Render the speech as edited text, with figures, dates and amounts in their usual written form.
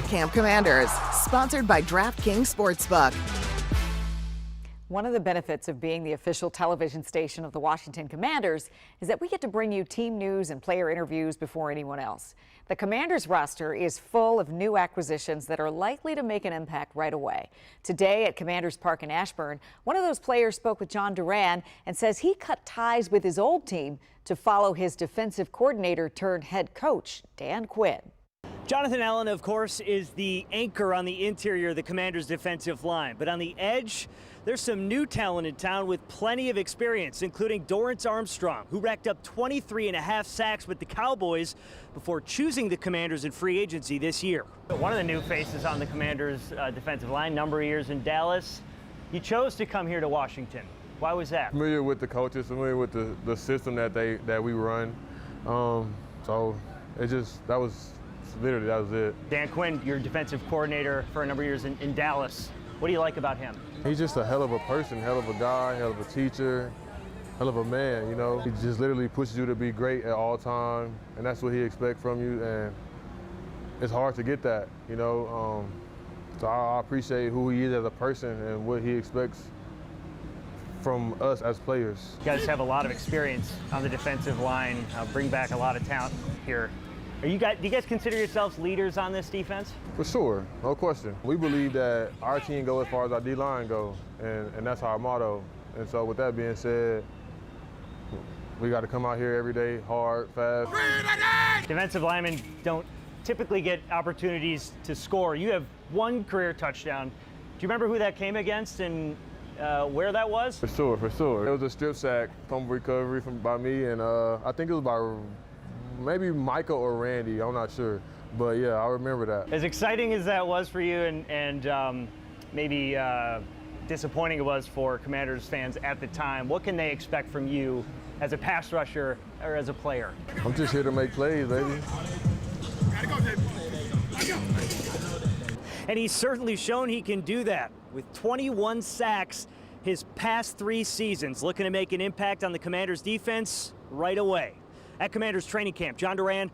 Camp Commanders, sponsored by DraftKings Sportsbook. One of the benefits of being the official television station of the Washington Commanders is that we get to bring you team news and player interviews before anyone else. The Commanders roster is full of new acquisitions that are likely to make an impact right away. Today at Commanders Park in Ashburn, one of those players spoke with John Dorance and says he cut ties with his old team to follow his defensive coordinator turned head coach, Dan Quinn. Jonathan Allen, of course, is the anchor on the interior of the Commanders' defensive line. But on the edge, there's some new talent in town with plenty of experience, including Dorance Armstrong, who racked up 23.5 sacks with the Cowboys before choosing the Commanders in free agency this year. One of the new faces on the Commanders' defensive line, number of years in Dallas. You chose to come here to Washington. Why was that? Familiar with the coaches, familiar with the system that we run. So that was it. Dan Quinn, your defensive coordinator for a number of years in Dallas. What do you like about him? He's just a hell of a person, hell of a guy, hell of a teacher, hell of a man, you know. He just literally pushes you to be great at all times, and that's what he expects from you, and it's hard to get that, you know. So I appreciate who he is as a person and what he expects from us as players. You guys have a lot of experience on the defensive line, bring back a lot of talent here. Do you guys consider yourselves leaders on this defense? For sure, no question. We believe that our team goes as far as our D-line go, and that's our motto. And so with that being said, we got to come out here every day, hard, fast. Defensive linemen don't typically get opportunities to score. You have one career touchdown. Do you remember who that came against and where that was? For sure. It was a strip sack, fumble recovery by me, and I think it was by maybe Michael or Randy, I'm not sure. But yeah, I remember that. As exciting as that was for you and maybe disappointing it was for Commanders fans at the time, what can they expect from you as a pass rusher or as a player? I'm just here to make plays, baby. Gotta go, David. And he's certainly shown he can do that with 21 sacks his past 3 seasons, looking to make an impact on the Commanders defense right away. At Commanders training camp, John Dorance,